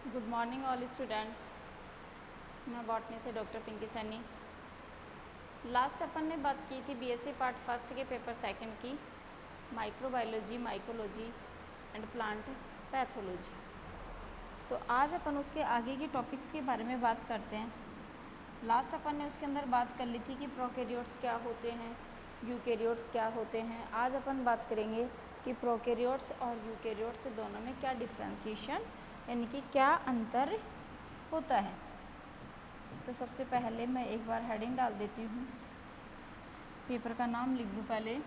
Good morning all students. मैं botany से doctor Pinky Saini. Last अपन ने बात की थी बीएससी पार्ट फर्स्ट के पेपर सेकंड की microbiology, mycology and plant pathology. तो आज अपन उसके आगे के टॉपिक्स के बारे में बात करते हैं। लास्ट अपन ने उसके अंदर बात कर ली थी कि प्रोकैरियोट्स क्या होते हैं, यूकैरियोट्स क्या होते हैं। आज अपन बात करेंगे कि प्रोकैरियोट्स और यूकैरियोट्स दोनों में क्या डिफ्रेंशिएशन यानी कि क्या अंतर होता है। तो सबसे पहले मैं एक बार हेडिंग डाल देती हूँ, पेपर का नाम लिख दूँ पहले,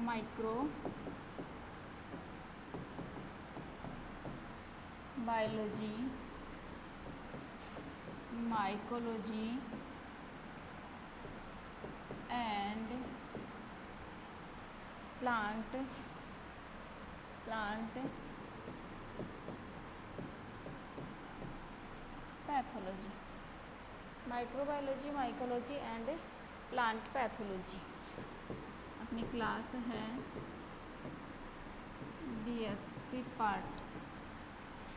micro biology, mycology and plant pathology. Microbiology, mycology and plant pathology. अपनी क्लास है बीएससी पार्ट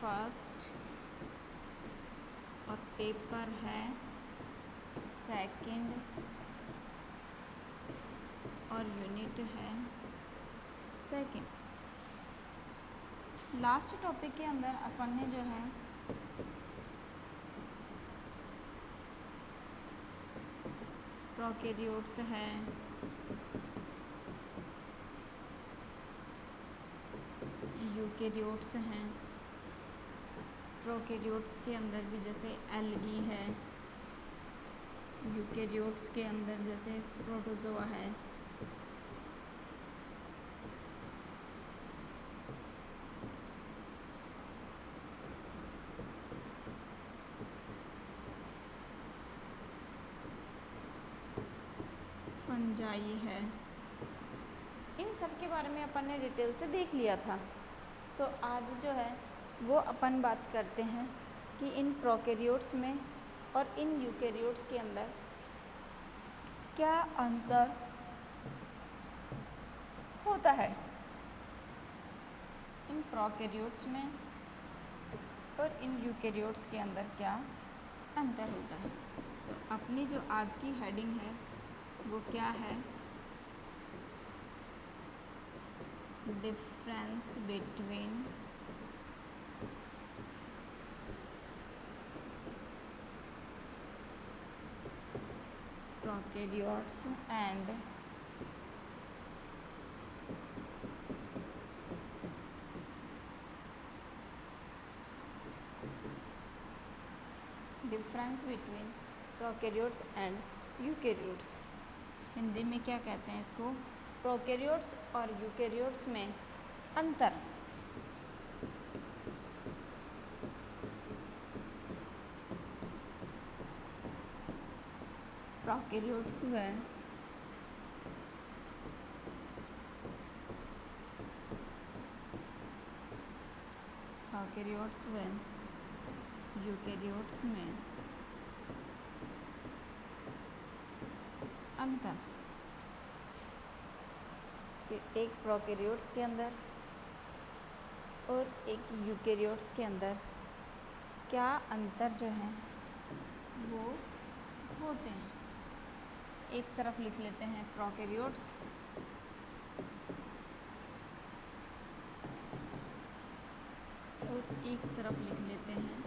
फर्स्ट और पेपर है सेकंड और यूनिट है सेकंड। लास्ट टॉपिक के अंदर अपन ने जो है प्रोकैरियोट्स है, यूकैरियोट्स हैं। प्रोकैरियोट्स के अंदर भी जैसे एल्गी है, यूकैरियोट्स के अंदर जैसे प्रोटोजोआ है। फंजाई है। इन सब के बारे में अपन ने डिटेल से देख लिया था। तो आज जो है वो अपन बात करते हैं कि इन प्रोकैरियोट्स में और इन यूकैरियोट्स के अंदर क्या अंतर होता है। इन प्रोकैरियोट्स में और इन यूकैरियोट्स के अंदर क्या अंतर होता है। तो अपनी जो आज की हेडिंग है वो क्या है, difference between prokaryotes and difference between prokaryotes and eukaryotes. Hindi में क्या कहते हैं इसको, प्रोकैरियोट्स और यूकैरियोट्स में अंतर। प्रोकैरियोट्स में यूकैरियोट्स में अंतर। एक प्रोकैरियोट्स के अंदर और एक यूकैरियोट्स के अंदर क्या अंतर जो है वो होते हैं। एक तरफ लिख लेते हैं प्रोकैरियोट्स और एक तरफ लिख लेते हैं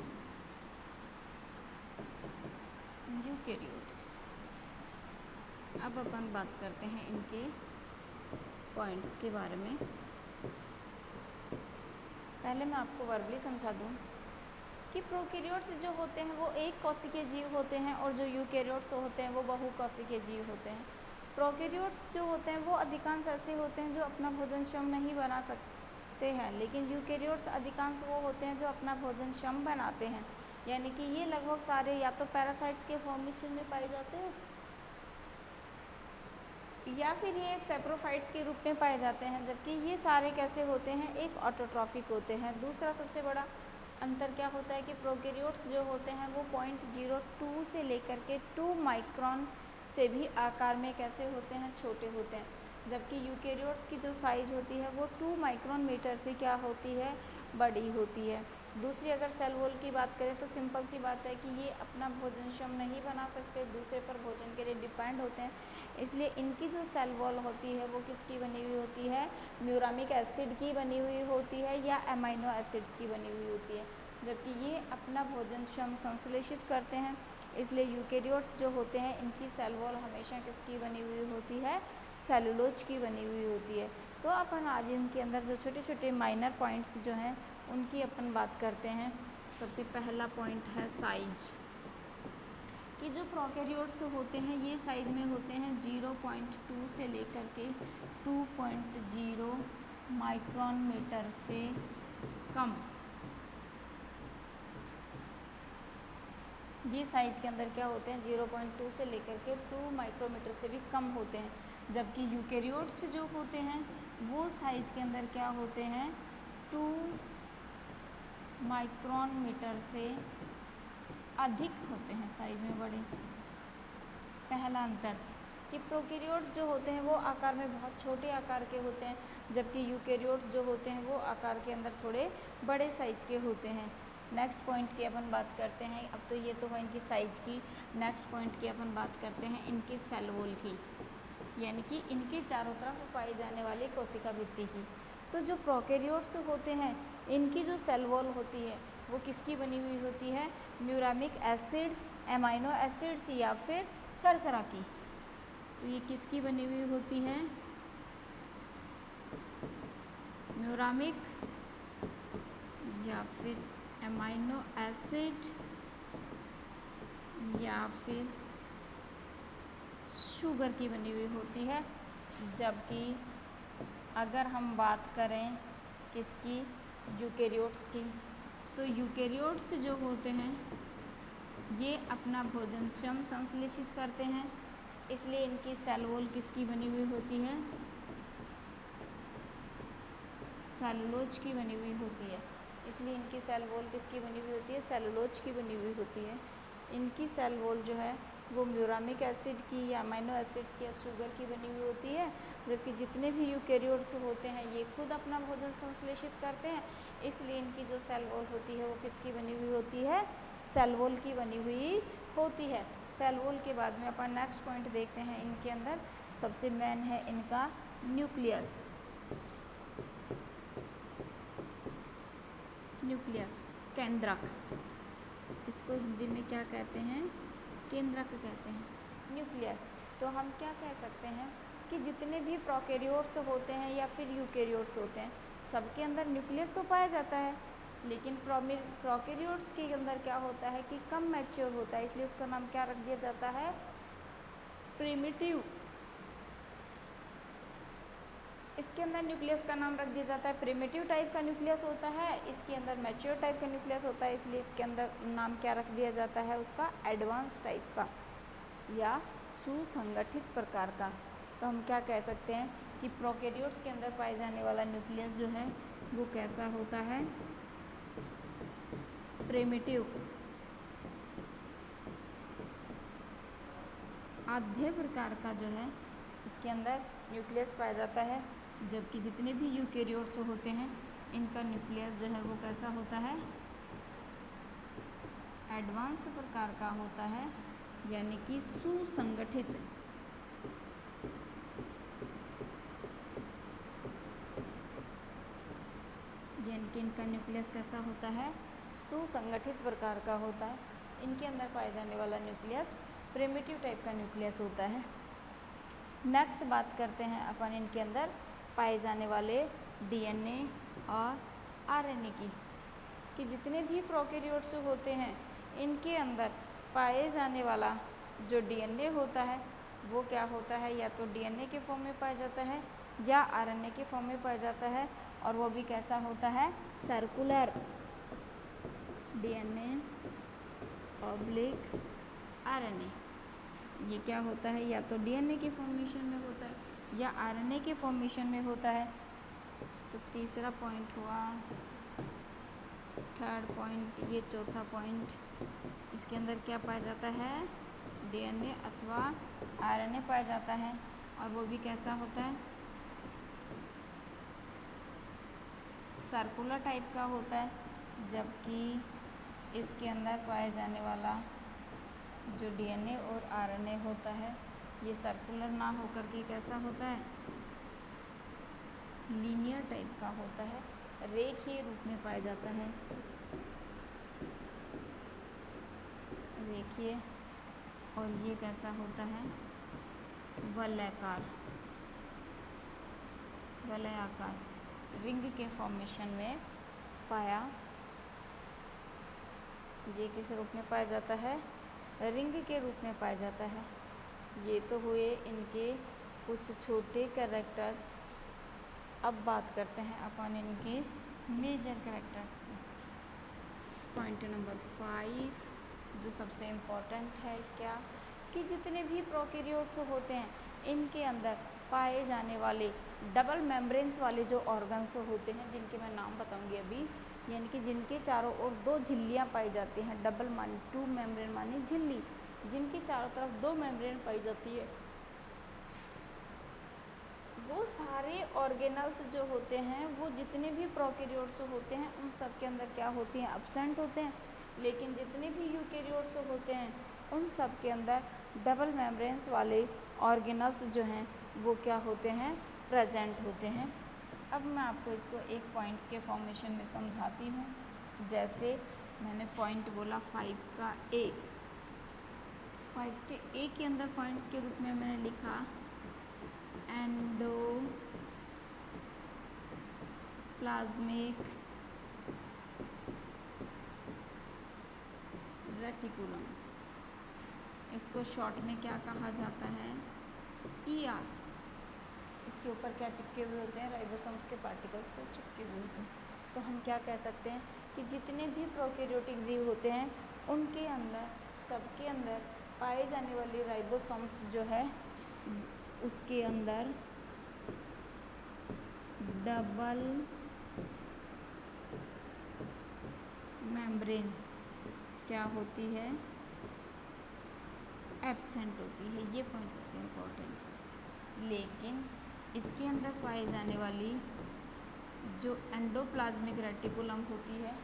यूकैरियोट्स। अब अपन बात करते हैं इनके पॉइंट्स के बारे में। पहले मैं आपको वर्बली समझा दूं कि प्रोकैरियोट्स जो होते हैं वो एक कोशिकीय जीव होते हैं और जो यूकैरियोट्स होते हैं वो बहुकोशिकीय जीव होते हैं। प्रोकैरियोट्स जो होते हैं वो अधिकांश ऐसे होते हैं जो अपना भोजन स्वयं नहीं बना सकते हैं, लेकिन यूकैरियोट्स अधिकांश वो होते हैं जो अपना भोजन स्वयं बनाते हैं। यानी कि ये लगभग सारे या तो पैरासाइट्स के फॉर्मेशन में पाए जाते हैं या फिर ये एक सेप्रोफाइट्स के रूप में पाए जाते हैं, जबकि ये सारे कैसे होते हैं, एक ऑटोट्रॉफिक होते हैं। दूसरा सबसे बड़ा अंतर क्या होता है कि प्रोकैरियोट्स जो होते हैं वो 0.02 से लेकर के 2 माइक्रोन से भी आकार में कैसे होते हैं, छोटे होते हैं। जबकि यूकेरियोट्स की जो साइज़ होती है वो 2 माइक्रोन मीटर से क्या होती है, बड़ी होती है। दूसरी अगर सेल वॉल की बात करें तो सिंपल सी बात है कि ये अपना भोजन क्षम नहीं बना सकते, दूसरे पर भोजन के लिए डिपेंड होते हैं, इसलिए इनकी जो सेल वॉल होती है वो किसकी बनी हुई होती है, म्यूरामिक एसिड की बनी हुई होती है या अमाइनो एसिड्स की बनी हुई होती है। जबकि ये अपना भोजन क्षम संश्लेषित करते हैं, इसलिए यूकेरियोट्स जो होते हैं इनकी सेल वॉल हमेशा किसकी बनी हुई होती है, सेलुलोज की बनी हुई होती है। तो अपन आज इनके अंदर जो छोटे छोटे माइनर पॉइंट्स जो हैं उनकी अपन बात करते हैं। सबसे पहला पॉइंट है साइज, कि जो प्रोकैरियोट्स होते हैं ये साइज में होते हैं 0.2 से लेकर के 2.0 माइक्रोन मीटर से कम। ये साइज के अंदर क्या होते हैं, 0.2 से लेकर के 2 माइक्रोमीटर से भी कम होते हैं। जबकि यूकेरियोट्स जो होते हैं वो साइज के अंदर क्या होते हैं, 2 माइक्रोन मीटर से अधिक होते हैं, साइज में बड़े। पहला अंतर कि प्रोकैरियोट्स जो होते हैं वो आकार में बहुत छोटे आकार के होते हैं, जबकि यूकेरियोट्स जो होते हैं वो आकार के अंदर थोड़े बड़े साइज के होते हैं। नेक्स्ट पॉइंट की अपन बात करते हैं। अब तो ये तो है इनकी साइज की, नेक्स्ट पॉइंट की अपन बात करते हैं इनकी सेल वॉल की, यानी कि इनके चारों तरफ पाई जाने वाली कोशिका भित्ति की। तो जो प्रोकैरियोट्स होते हैं इनकी जो सेल वॉल होती है वो किसकी बनी हुई होती है, म्यूरामिक एसिड, एमाइनो एसिड्स या फिर शर्करा की। तो ये किसकी बनी हुई होती है, म्यूरामिक या फिर एमाइनो एसिड या फिर शुगर की बनी हुई होती है। जबकि अगर हम बात करें किसकी, यूकेरियोट्स की, तो यूकेरियोट्स जो होते हैं ये अपना भोजन स्वयं संश्लेषित करते हैं, इसलिए इनकी सेल वॉल किसकी बनी हुई होती है, सेलुलोज की बनी हुई होती है। इसलिए इनकी सेल वॉल किसकी बनी हुई होती है, सेलुलोज की बनी हुई होती है। इनकी सेल वॉल जो है वो म्यूरामिक एसिड की या अमाइनो एसिड्स की या शुगर की बनी हुई होती है। जबकि जितने भी यूकेरियोट्स होते हैं ये खुद अपना भोजन संश्लेषित करते हैं, इसलिए इनकी जो सेल वॉल होती है वो किसकी बनी हुई होती है, सेल वॉल की बनी हुई होती है। सेल वॉल के बाद में अपन नेक्स्ट पॉइंट देखते हैं। इनके अंदर सबसे मेन है इनका न्यूक्लियस। न्यूक्लियस केंद्रक, इसको हिंदी में क्या कहते हैं, केंद्रक कहते हैं, न्यूक्लियस। तो हम क्या कह सकते हैं कि जितने भी प्रोकैरियोट्स होते हैं या फिर यूकेरियोट्स होते हैं सबके अंदर न्यूक्लियस तो पाया जाता है, लेकिन प्रोकैरियोट्स के अंदर क्या होता है कि कम मैच्योर होता है, इसलिए उसका नाम क्या रख दिया जाता है, प्रिमिटिव। इसके अंदर न्यूक्लियस का नाम रख दिया जाता है प्रिमिटिव टाइप का न्यूक्लियस होता है, इसके अंदर मैच्योर टाइप का न्यूक्लियस होता है, इसलिए इसके अंदर नाम क्या रख दिया जाता है उसका, एडवांस टाइप का या सुसंगठित प्रकार का। तो हम क्या कह सकते हैं कि प्रोकैरियोट्स के अंदर पाए जाने वाला न्यूक्लियस जो है वो कैसा होता है, प्रिमिटिव, आधे प्रकार का जो है इसके अंदर न्यूक्लियस पाया जाता है। जबकि जितने भी यूकेरियोट्स होते हैं इनका न्यूक्लियस जो है वो कैसा होता है, एडवांस प्रकार का होता है, यानी कि सुसंगठित। यानी कि इनका न्यूक्लियस कैसा होता है, सुसंगठित प्रकार का होता है। इनके अंदर पाए जाने वाला न्यूक्लियस प्रिमिटिव टाइप का न्यूक्लियस होता है। नेक्स्ट बात करते हैं अपन इनके अंदर पाए जाने वाले डीएनए और आरएनए की, कि जितने भी प्रोकैरियोट्स होते हैं इनके अंदर पाए जाने वाला जो डीएनए होता है वो क्या होता है, या तो डीएनए के फॉर्म में पाया जाता है या आरएनए के फॉर्म में पाया जाता है, और वो भी कैसा होता है, सर्कुलर डीएनए ऑब्लिक आरएनए। ये क्या होता है, या तो डीएनए के फॉर्मेशन में होता है या आरएनए के फॉर्मेशन में होता है। तो तीसरा पॉइंट हुआ, थर्ड पॉइंट, ये चौथा पॉइंट, इसके अंदर क्या पाया जाता है, डीएनए अथवा आरएनए पाया जाता है, और वो भी कैसा होता है, सर्कुलर टाइप का होता है, जबकि इसके अंदर पाए जाने वाला जो डीएनए और आरएनए होता है ये सर्कुलर ना होकर के कैसा होता है, लीनियर टाइप का होता है, रेखीय रूप में पाया जाता है, रेखीय। और ये कैसा होता है, वलयाकार, वलयाकार रिंग के फॉर्मेशन में पाया, ये किस रूप में पाया जाता है, रिंग के रूप में पाया जाता है। ये तो हुए इनके कुछ छोटे कैरेक्टर्स। अब बात करते हैं अपन इनके मेजर कैरेक्टर्स की। पॉइंट नंबर 5 जो सबसे इम्पोर्टेंट है क्या, कि जितने भी प्रोकैरियोट्स होते हैं इनके अंदर पाए जाने वाले डबल मेम्ब्रेन्स वाले जो ऑर्गन्स होते हैं, जिनके मैं नाम बताऊंगी अभी, यानी कि जिनके चारों ओर 2 झिल्लियाँ पाई जाती हैं, डबल मानी 2 मेम्ब्रेन मानी झिल्ली, जिनकी चारों तरफ 2 मेम्ब्रेन पाई जाती है, वो सारे ऑर्गेनल्स जो होते हैं वो जितने भी प्रोकैरियोट्स होते हैं उन सब के अंदर क्या होती हैं, एब्सेंट होते हैं। लेकिन जितने भी यूकैरियोट्स होते हैं उन सब के अंदर डबल मेम्ब्रेन्स वाले ऑर्गेनल्स जो हैं वो क्या होते हैं, प्रेजेंट होते हैं। अब मैं आपको इसको एक पॉइंट्स के फॉर्मेशन में समझाती हूँ। जैसे मैंने पॉइंट बोला 5 का ए, 5 के ए के अंदर पॉइंट्स के रूप में मैंने लिखा एंडोप्लाज्मिक रेटिकुलम, इसको शॉर्ट में क्या कहा जाता है, ER। इसके ऊपर क्या चिपके हुए होते हैं, राइबोसोम्स के पार्टिकल्स से चिपके हुए होते हैं। तो हम क्या कह सकते हैं कि जितने भी प्रोकैरियोटिक जीव होते हैं उनके अंदर, सबके अंदर पाए जाने वाली राइबोसोम्स जो है उसके अंदर डबल मेम्ब्रेन क्या होती है, एब्सेंट होती है। ये पॉइंट सबसे इम्पोर्टेंट है। लेकिन इसके अंदर पाई जाने वाली जो एंडोप्लाज्मिक रेटिकुलम होती है,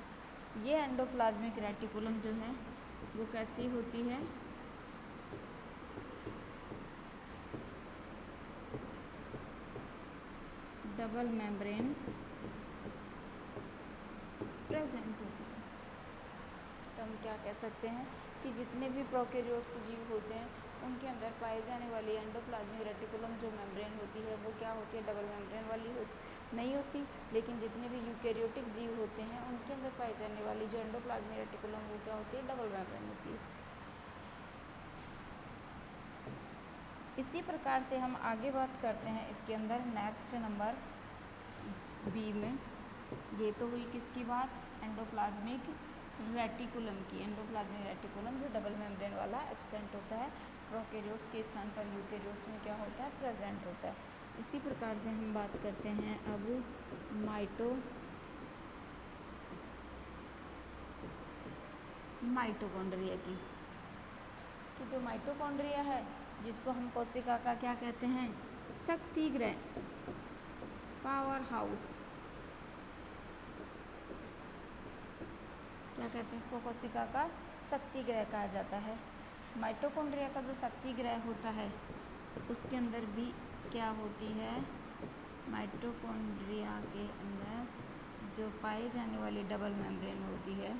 ये एंडोप्लाज्मिक रेटिकुलम जो है वो कैसी होती है, डबल मेम्ब्रेन प्रेजेंट होती है। तो हम क्या कह सकते हैं कि जितने भी प्रोकैरियोट्स जीव होते हैं उनके अंदर पाए जाने वाली एंडोप्लाज्मिक रेटिकुलम जो मेम्ब्रेन होती है वो क्या होती है, डबल मेम्ब्रेन वाली नहीं होती। लेकिन जितने भी यूकैरियोटिक जीव होते हैं उनके अंदर पाई जाने वाली जो एंडोप्लाज्मिक रेटिकुलम वो क्या होती है, डबल मेम्ब्रेन होती है। इसी प्रकार से हम आगे बात करते हैं इसके अंदर नेक्स्ट नंबर बी में। ये तो हुई किसकी बात, एंडोप्लाज्मिक रेटिकुलम की। एंडोप्लाज्मिक रेटिकुलम जो डबल मेम्ब्रेन वाला एब्सेंट होता है, प्रोकैरियोट्स के स्थान पर यूकैरियोट्स में क्या होता है, प्रेजेंट होता है। इसी प्रकार से हम बात करते हैं अब माइटोकॉन्ड्रिया की, कि जो माइटोकॉन्ड्रिया है जिसको हम कोशिका का क्या कहते हैं, शक्ति गृह, पावर हाउस, क्या कहते हैं इसको, कोशिका का शक्ति गृह कहा जाता है। माइटोकॉन्ड्रिया का जो शक्ति गृह होता है उसके अंदर भी क्या होती है, माइटोकॉन्ड्रिया के अंदर जो पाई जाने वाली डबल मेम्ब्रेन होती है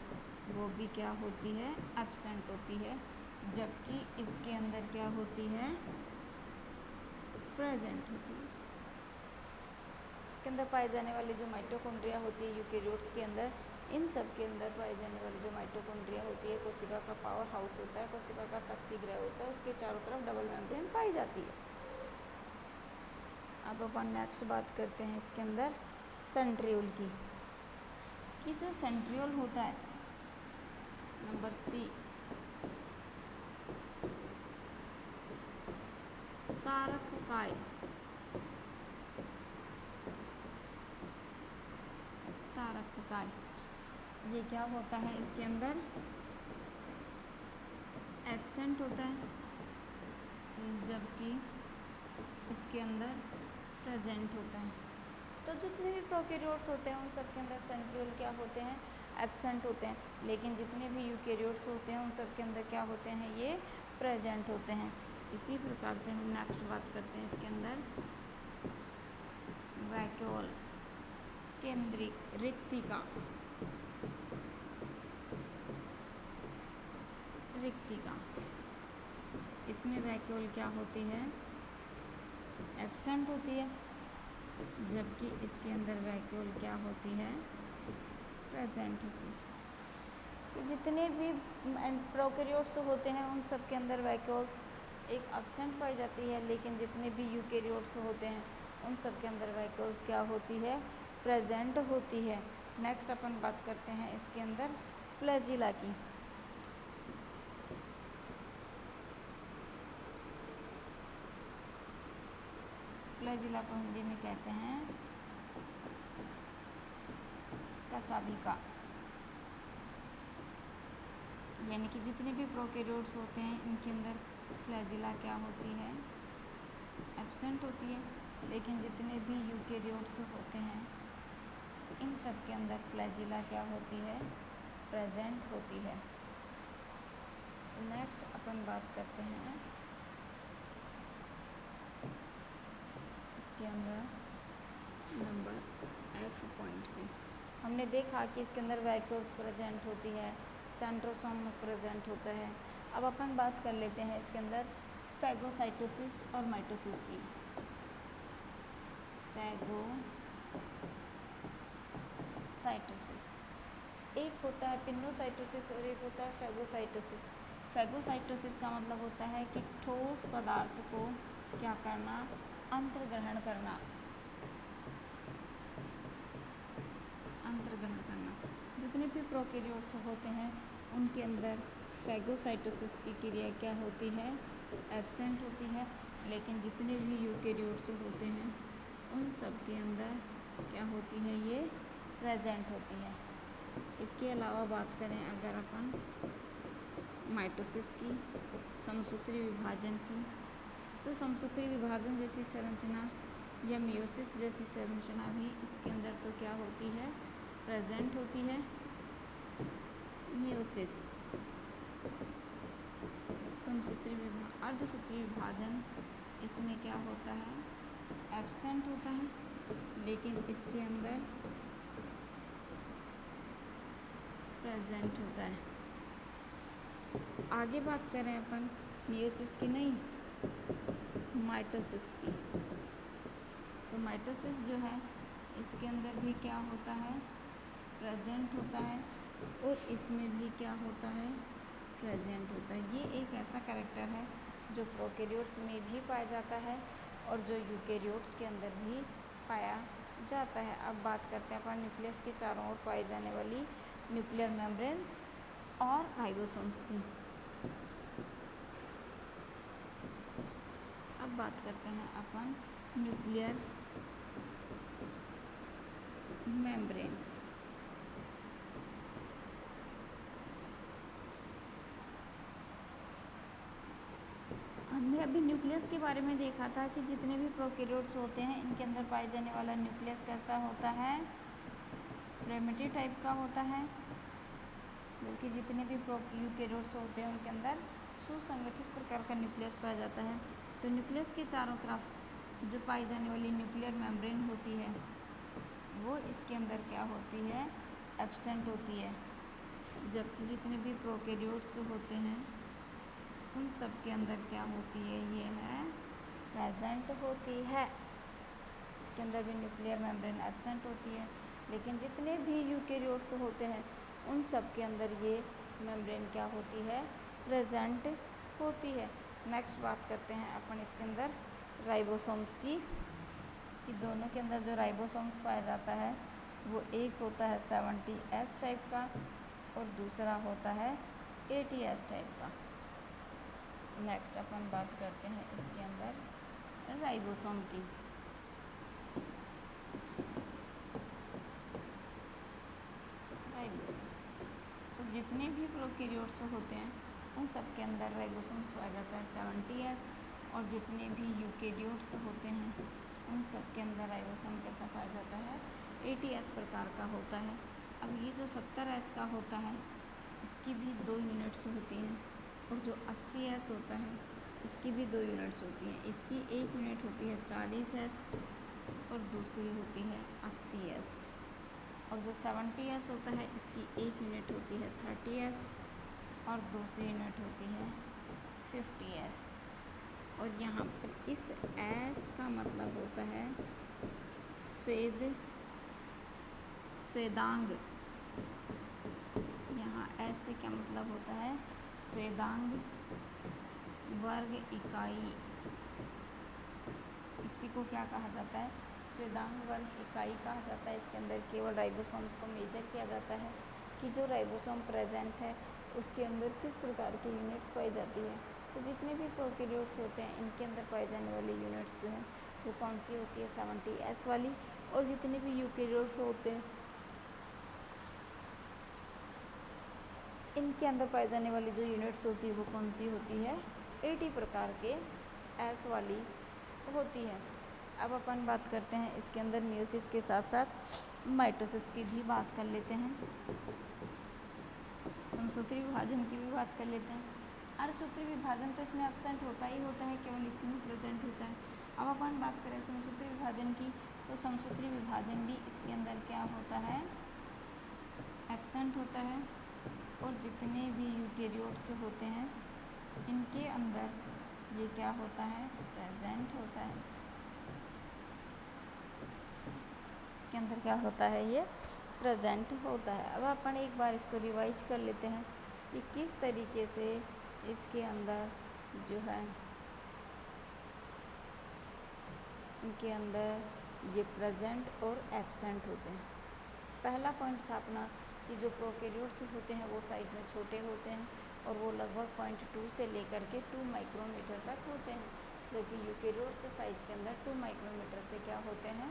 वो भी क्या होती है, एब्सेंट होती है। जबकि इसके अंदर क्या होती है, प्रेजेंट होती है। इसके अंदर पाए जाने वाली जो माइटोकॉन्ड्रिया होती है यूकैरियोट्स के अंदर, इन सब के अंदर पाई जाने वाली जो माइटोकॉन्ड्रिया होती है, कोशिका का पावर हाउस होता है, कोशिका का शक्ति गृह होता है, उसके चारों तरफ डबल मेम्ब्रेन पाई जाती है। अब अपन नेक्स्ट बात करते हैं इसके अंदर सेंट्रियोल की, कि जो सेंट्रियोल होता है, नंबर सी, तारककाय, तारककाय, ये क्या होता है, इसके अंदर एब्सेंट होता है, जबकि इसके अंदर प्रेजेंट होता है। तो जितने भी प्रोकैरियोट्स होते हैं उन सब के अंदर सेंट्रियोल क्या होते हैं, एब्सेंट होते हैं, लेकिन जितने भी यूकैरियोट्स होते हैं उन सब के अंदर क्या होते हैं, ये प्रेजेंट होते हैं। इसी प्रकार से हम नेक्स्ट बात करते हैं इसके अंदर वैक्यूल केंद्रिक रिक्तिका। इसमें वैक्यूल क्या होती है, एब्सेंट होती है, जबकि इसके अंदर वैक्यूल क्या होती है, प्रेजेंट होती है। तो जितने भी प्रोकैरियोट्स होते हैं उन सब के अंदर वैक्यूल्स एक एब्सेंट पाई जाती है, लेकिन जितने भी यूकैरियोट्स होते हैं उन सब के अंदर वैक्यूल्स क्या होती है, प्रेजेंट होती है। नेक्स्ट अपन बात करते हैं इसके अंदर फ्लैजिला की। फ्लैजिला को हिंदी में कहते हैं कसाभिका। यानी कि जितने भी प्रोकैरियोट्स होते हैं इनके अंदर फ्लैजिला क्या होती है, एब्सेंट होती है, लेकिन जितने भी यूकैरियोट्स होते हैं इन सब के अंदर फ्लैजिला क्या होती है, प्रेजेंट होती है। नेक्स्ट अपन बात करते हैं इसके अंदर नंबर F पॉइंट पे। हमने देखा कि इसके अंदर वैक्यूल्स प्रेजेंट होती है, सेंट्रोसोम प्रेजेंट होता है। अब अपन बात कर लेते हैं इसके अंदर फैगोसाइटोसिस और माइटोसिस की। फैगोसाइटोसिस एक होता है पिनोसाइटोसिस और एक होता है फैगोसाइटोसिस। फैगोसाइटोसिस का मतलब होता है कि ठोस पदार्थ को क्या करना, अंतर्ग्रहण करना। अंतर्ग्रहण करना। जितने भी प्रोकैरियोट्स होते हैं उनके अंदर फैगोसाइटोसिस की क्रिया क्या होती है, एब्सेंट होती है, लेकिन जितने भी यूकैरियोट्स होते हैं उन सब के अंदर क्या होती है, ये प्रेजेंट होती है। इसके अलावा बात करें अगर अपन माइटोसिस की, समसूत्री विभाजन की, तो समसूत्री विभाजन जैसी संरचना या मियोसिस जैसी संरचना भी इसके अंदर तो क्या होती है, प्रेजेंट होती है। मियोसिस समसूत्री अर्धसूत्री विभाजन इसमें क्या होता है, एब्सेंट होता है, लेकिन इसके अंदर प्रेजेंट होता है। आगे बात करें अपन मियोसिस की नहीं, माइटोसिस की, तो माइटोसिस जो है इसके अंदर भी क्या होता है, प्रेजेंट होता है, और इसमें भी क्या होता है, प्रेजेंट होता है। ये एक ऐसा कैरेक्टर है जो प्रोकैरियोट्स में भी पाया जाता है और जो यूकैरियोट्स के अंदर भी पाया जाता है। अब बात करते हैं अपन न्यूक्लियस के चारों ओर पाई जाने वाली न्यूक्लियर मेम्ब्रेन्स और राइबोसोम्स की। अब बात करते हैं अपन न्यूक्लियर मेम्ब्रेन। हमने अभी न्यूक्लियस के बारे में देखा था कि जितने भी प्रोकैरियोट्स होते हैं इनके अंदर पाए जाने वाला न्यूक्लियस कैसा होता है, प्रिमिटिव टाइप का होता है, जबकि जितने भी यूकैरियोट्स होते हैं उनके अंदर सुसंगठित प्रकार का न्यूक्लियस पाया जाता है। तो न्यूक्लियस के चारों तरफ जो पाई जाने वाली न्यूक्लियर मेम्ब्रेन होती है वो इसके अंदर क्या होती है, एब्सेंट होती है, जबकि जितने भी प्रोकैरियोट्स होते हैं उन सब के अंदर क्या होती है, ये है प्रेजेंट होती है। इसके अंदर भी न्यूक्लियर मेम्ब्रेन एब्सेंट होती है, लेकिन जितने भी यूकैरियोट्स होते हैं उन सब के अंदर ये मेम्ब्रेन क्या होती है, प्रेजेंट होती है। नेक्स्ट बात करते हैं अपन इसके अंदर राइबोसोम्स की, कि दोनों के अंदर जो राइबोसोम्स पाया जाता है वो एक होता है 70S टाइप का और दूसरा होता है 80S टाइप का। नेक्स्ट अपन बात करते हैं इसके अंदर राइबोसोम की। राइबोसोम तो जितने भी प्रोकैरियोट्स होते हैं उन सब के अंदर राइबोसोम्स पाया जाता है 70S, और जितने भी यूकैरियोट्स होते हैं उन सब के अंदर राइबोसोम कैसा पाया जाता है, 80S प्रकार का होता है। अब ये जो 70S का होता है इसकी भी 2 यूनिट्स होती हैं, और जो 80S होता है इसकी भी 2 यूनिट्स होती हैं। इसकी एक यूनिट होती है 40S और दूसरी होती है 80S। और जो 70S होता है इसकी एक यूनिट होती है 30S और दूसरी यूनिट होती है 50S। और यहाँ पर इस S का मतलब होता है स्वेदांग। यहाँ S से क्या मतलब होता है, स्वेदांग वर्ग इकाई। इसी को क्या कहा जाता है, स्वेदांग वर्ग इकाई कहा जाता है। इसके अंदर केवल राइबोसोम्स को मेजर किया जाता है कि जो राइबोसोम प्रेजेंट है उसके अंदर किस प्रकार की यूनिट्स पाई जाती है। तो जितने भी प्रोकैरियोट्स होते हैं इनके अंदर पाई जाने वाली यूनिट्स जो हैं वो कौन सी होती है, 70S वाली। और जितने भी यूकैरियोट्स होते हैं इनके अंदर पाई जाने वाली जो यूनिट्स होती है वो कौन सी होती है, 80 प्रकार के S वाली होती है। अब अपन बात करते हैं इसके अंदर मियोसिस के साथ साथ माइटोसिस की भी बात कर लेते हैं, समसूत्री विभाजन की भी बात कर लेते हैं। अर्धसूत्री विभाजन तो इसमें एब्सेंट होता ही होता है, केवल इसी में प्रेजेंट होता है। अब अपन बात करें समसूत्री विभाजन की, तो समसूत्री विभाजन भी इसके अंदर क्या होता है, एब्सेंट होता है। और जितने भी यूकैरियोट्स होते हैं इनके अंदर ये क्या होता है, प्रेजेंट होता है। इसके अंदर क्या होता है, ये प्रेजेंट होता है। अब अपन एक बार इसको रिवाइज कर लेते हैं कि किस तरीके से इसके अंदर जो है इनके अंदर ये प्रेजेंट और एब्सेंट होते हैं। पहला पॉइंट था अपना कि जो प्रोकैरियोट्स होते हैं वो साइज में छोटे होते हैं और वो लगभग 0.2 से लेकर के 2 माइक्रोमीटर तक होते हैं, जबकि यूकैरियोट्स साइज के अंदर 2 माइक्रोमीटर से क्या होते हैं,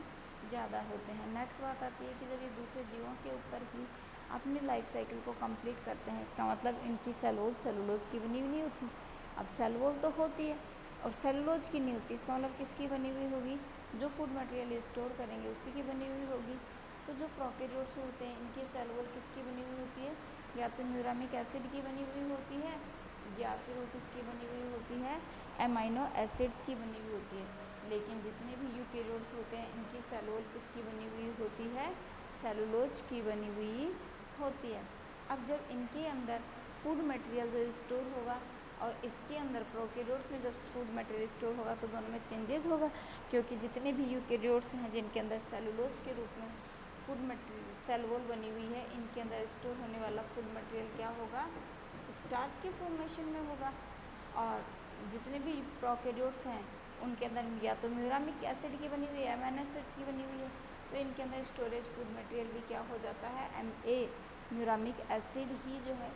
ज़्यादा होते हैं। नेक्स्ट बात आती है कि जब ये दूसरे जीवों के ऊपर ही अपनी लाइफ साइकिल को कंप्लीट करते हैं, इसका मतलब इनकी सेलुलोज की बनी हुई नहीं होती। अब सेल वॉल तो होती है और सेलुलोज की नहीं होती, इसका मतलब किसकी बनी हुई होगी, जो फूड मटेरियल स्टोर करेंगे उसी की बनी हुई होगी। तो जो प्रोकैरियोट्स होते हैं इनकी सेल वॉल किसकी बनी हुई होती है, या तो न्यूरामिक एसिड की बनी हुई होती है या फिर वो किसकी बनी हुई होती है, एमाइनो एसिड्स की बनी हुई होती है। लेकिन जितने भी यूकैरियोट्स होते हैं इनकी सेल वॉल किसकी बनी हुई होती है, सेलुलोज की बनी हुई होती है। अब जब इनके अंदर फूड मटेरियल जो स्टोर होगा और इसके अंदर प्रोकैरियोट्स में जब फूड मटेरियल स्टोर होगा तो दोनों में चेंजेस होगा, क्योंकि जितने भी यूकैरियोट्स हैं जिनके अंदर सेलुलोज के रूप में फूड मटेरियल सेल वॉल बनी हुई है, इनके अंदर स्टोर होने वाला फूड मटेरियल क्या होगा, स्टार्च के फॉर्मेशन में होगा। और जितने भी प्रोकैरियोट्स हैं उनके अंदर या तो म्यूरामिक एसिड की बनी हुई है, एमाइनो एसिड्स की बनी हुई है, तो इनके अंदर स्टोरेज फूड मटेरियल भी क्या हो जाता है, MA म्यूरामिक एसिड ही जो है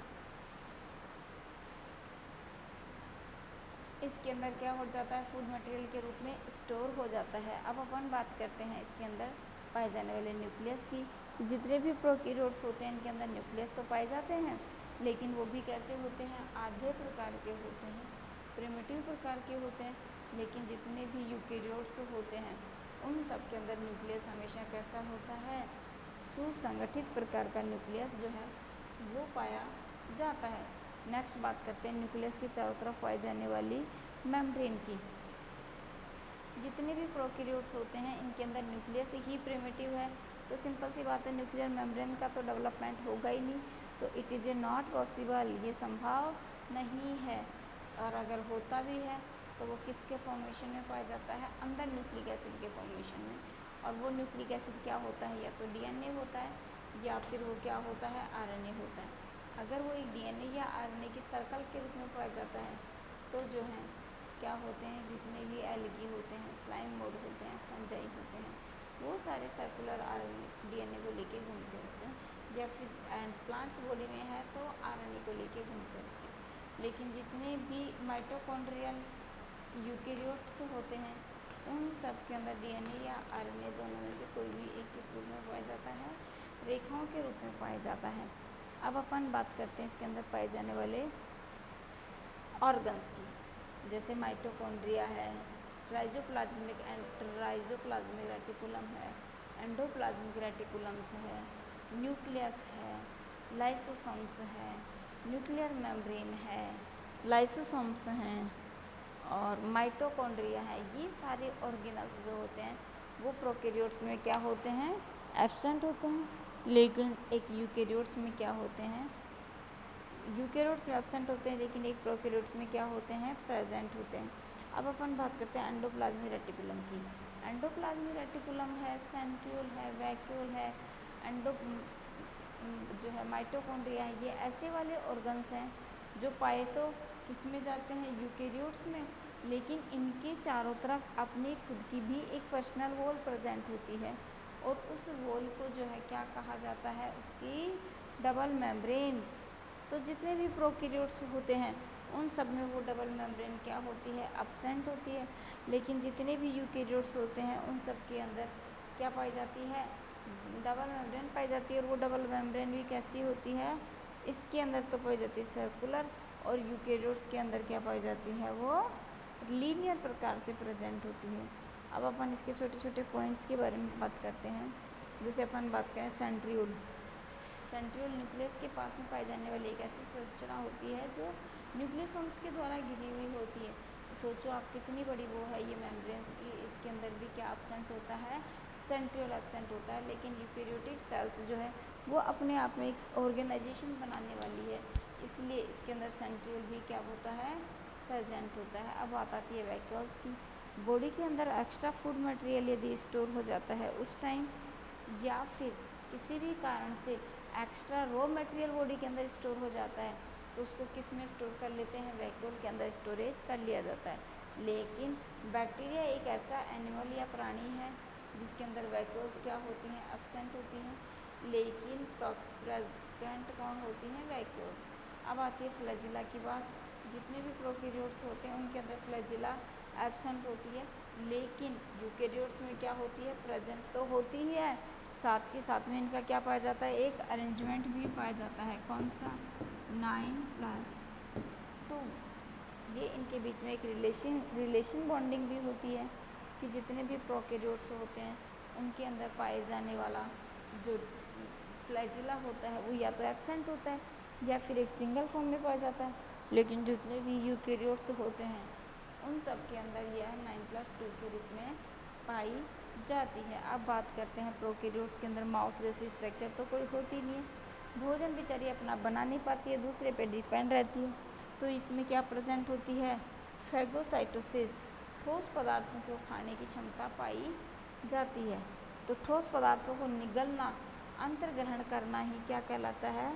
इसके अंदर क्या हो जाता है, फूड मटेरियल के रूप में स्टोर हो जाता है। अब अपन बात करते हैं इसके अंदर पाए जाने वाले न्यूक्लियस की। तो जितने भी प्रोकैरियोट्स होते हैं इनके अंदर न्यूक्लियस तो पाए जाते हैं, लेकिन वो भी कैसे होते हैं, आधे प्रकार के होते हैं, प्रिमिटिव प्रकार के होते हैं। लेकिन जितने भी यूकैरियोट्स होते हैं उन सब के अंदर न्यूक्लियस हमेशा कैसा होता है, सुसंगठित प्रकार का न्यूक्लियस जो है वो पाया जाता है। नेक्स्ट बात करते हैं न्यूक्लियस के चारों तरफ पाई जाने वाली मेम्ब्रेन की। जितने भी प्रोकैरियोट्स होते हैं इनके अंदर न्यूक्लियस ही प्रिमिटिव है, तो सिंपल सी बात है न्यूक्लियर मेम्ब्रेन का तो डेवलपमेंट होगा ही नहीं, तो it is a not possible, ये संभव नहीं है। और अगर होता भी है तो वो किसके फॉर्मेशन में पाया जाता है, अंदर न्यूक्लिक एसिड के फॉर्मेशन में। और वो न्यूक्लिक एसिड क्या होता है, या तो DNA होता है या फिर वो क्या होता है, RNA होता है। अगर वो एक DNA या RNA की सर्कल के रूप में पाया जाता है तो जो है क्या होते हैं, जितने भी एल्गी होते हैं, स्लाइम मोड होते हैं, फंजाई होते हैं, वो सारे सर्कुलर DNA को लेके घूमते होते हैं, या फिर प्लांट्स बॉडी में है तो RNA को लेके घूमते होते हैं। लेकिन जितने भी माइटोकॉन्ड्रियल यूकैरियोट्स होते हैं उन सब के अंदर DNA या RNA दोनों में से कोई भी एक किस रूप में पाया जाता है, रेखाओं के रूप में पाया जाता है। अब अपन बात करते हैं इसके अंदर पाए जाने वाले ऑर्गन्स की, जैसे माइटोकॉन्ड्रिया है, राइजोप्लाज्मिक रेटिकुलम है, एंडोप्लाज्मिक रेटिकुलम्स है, न्यूक्लियस है, लाइसोसोम्स है, न्यूक्लियर मेम्ब्रेन है, लाइसोसोम्स हैं और माइटोकॉन्ड्रिया है। ये सारे ऑर्गेनल्स जो होते हैं वो प्रोकैरियोट्स में क्या होते हैं, एब्सेंट होते हैं, लेकिन एक यूकैरियोट्स में क्या होते हैं, यूकैरियोट्स में एब्सेंट होते हैं लेकिन एक प्रोकैरियोट्स में क्या होते हैं, प्रेजेंट होते हैं। अब अपन बात करते हैं एंडोप्लाज्मिक रेटिकुलम की। एंडोप्लाज्मिक रेटिकुलम है, सेंट्रियोल है, वैक्यूल है, एंडो जो है माइटोकॉन्ड्रिया है, ये ऐसे वाले ऑर्गन्स हैं जो पाए तो किसमें जाते हैं, यूकैरियोट्स में, लेकिन इनके चारों तरफ अपनी खुद की भी एक पर्सनल वॉल प्रेजेंट होती है और उस वॉल को जो है क्या कहा जाता है, उसकी डबल मेम्ब्रेन। तो जितने भी प्रोकैरियोट्स होते हैं उन सब में वो डबल मेम्ब्रेन क्या होती है, एब्सेंट होती है, लेकिन जितने भी यूकैरियोट्स होते हैं उन सब के अंदर क्या पाई जाती है, डबल मेम्ब्रेन पाई जाती है। और वो डबल मेम्ब्रेन भी कैसी होती है, इसके अंदर तो पाई जाती है सर्कुलर, और यूकैरियोट्स के अंदर क्या पाई जाती है, वो लीनियर प्रकार से प्रेजेंट होती है। अब अपन इसके छोटे छोटे पॉइंट्स के बारे में बात करते हैं। जैसे अपन बात करें सेंट्रियोल। सेंट्रियोल न्यूक्लियस के पास में पाई जाने वाली एक ऐसी संरचना होती है जो न्यूक्लियोसोम्स के द्वारा घिरी हुई होती है। सोचो आप कितनी बड़ी वो है ये मेम्ब्रेन्स की, इसके अंदर भी क्या एब्सेंट होता है, सेंट्रियोल एब्सेंट होता है। लेकिन यूकैरियोटिक सेल्स जो है वो अपने आप में एक ऑर्गेनाइजेशन बनाने वाली है, इसलिए इसके अंदर सेंट्रियोल भी क्या होता है, प्रेजेंट होता है। अब बात आती है वैक्यूल्स की। बॉडी के अंदर एक्स्ट्रा फूड मटेरियल यदि स्टोर हो जाता है उस टाइम, या फिर किसी भी कारण से एक्स्ट्रा रॉ मटेरियल बॉडी के अंदर स्टोर हो जाता है तो उसको किस में स्टोर कर लेते हैं, वैक्यूल के अंदर स्टोरेज कर लिया जाता है। लेकिन बैक्टीरिया एक ऐसा एनिमल या प्राणी है जिसके अंदर वैक्यूल्स क्या होती हैं, एब्सेंट होती हैं, लेकिन प्रेजेंट कौन होती हैं, वैक्यूल्स। अब आती है फ्लैजिला की बात। जितने भी प्रोकैरियोट्स होते हैं उनके अंदर फ्लैजिला एब्सेंट होती है, लेकिन यूकैरियोट्स में क्या होती है, प्रेजेंट तो होती ही है, साथ के साथ में इनका क्या पाया जाता है, एक अरेंजमेंट भी पाया जाता है। कौन सा, 9+2। ये इनके बीच में एक रिलेशन बॉन्डिंग भी होती है कि जितने भी प्रोकैरियोट्स होते हैं उनके अंदर पाए जाने वाला जो फ्लैजिला होता है वो या तो एब्सेंट होता है या फिर एक सिंगल फॉर्म में पाया जाता है। लेकिन जितने भी यूकैरियोट्स होते हैं उन सब के अंदर यह 9+2 के रूप में पाई जाती है। अब बात करते हैं प्रोकैरियोट्स के अंदर माउथ जैसी स्ट्रक्चर तो कोई होती नहीं है, भोजन बेचारी अपना बना नहीं पाती है, दूसरे पे डिपेंड रहती है, तो इसमें क्या प्रेजेंट होती है, फैगोसाइटोसिस, ठोस पदार्थों को खाने की क्षमता पाई जाती है। तो ठोस पदार्थों को निगलना, अंतर्ग्रहण करना ही क्या कहलाता है,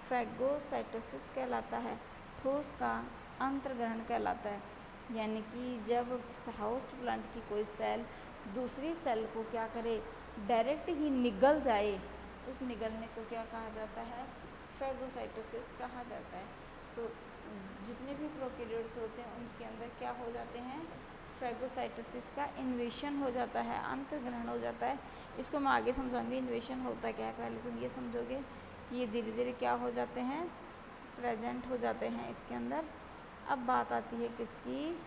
फैगोसाइटोसिस कहलाता है, ठोस का अंतर्ग्रहण कहलाता है। यानी कि जब होस्ट प्लांट की कोई सेल दूसरी सेल को क्या करे, डायरेक्ट ही निगल जाए, उस निगलने को क्या कहा जाता है, फैगोसाइटोसिस कहा जाता है। तो जितने भी प्रोकैरियोट्स होते हैं उनके अंदर क्या हो जाते हैं, फैगोसाइटोसिस का इन्वेशन हो जाता है, अंतर्ग्रहण हो जाता है। इसको मैं आगे समझाऊंगी इन्वेशन होता क्या है, पहले तुम ये समझोगे कि ये धीरे धीरे क्या हो जाते हैं, प्रेजेंट हो जाते हैं इसके अंदर। अब बात आती है किसकी,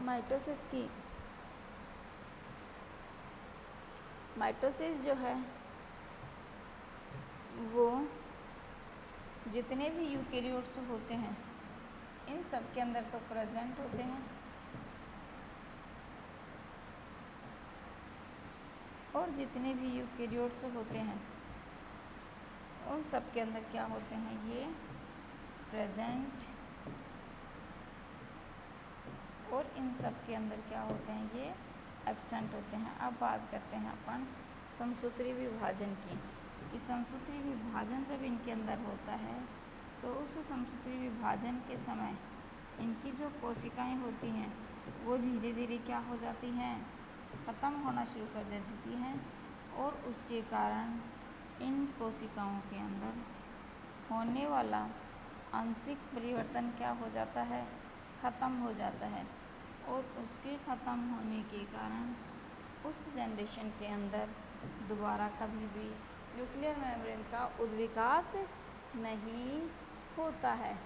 माइटोसिस की। माइटोसिस जो है वो जितने भी यूकैरियोट्स होते हैं इन सब के अंदर तो प्रेजेंट होते हैं, और जितने भी यूकैरियोट्स होते हैं उन सब के अंदर क्या होते हैं, ये प्रेजेंट, और इन सब के अंदर क्या होते हैं, ये एब्सेंट होते हैं। अब बात करते हैं अपन समसूत्री विभाजन की, कि समसूत्री विभाजन जब इनके अंदर होता है तो उस समसूत्री विभाजन के समय इनकी जो कोशिकाएं होती हैं वो धीरे धीरे क्या हो जाती हैं, ख़त्म होना शुरू कर देती हैं, और उसके कारण इन कोशिकाओं के अंदर होने वाला आंशिक परिवर्तन क्या हो जाता है, ख़त्म हो जाता है, और उसके ख़त्म होने के कारण उस जनरेशन के अंदर दोबारा कभी भी न्यूक्लियर मेम्ब्रेन का उद्विकास नहीं होता है।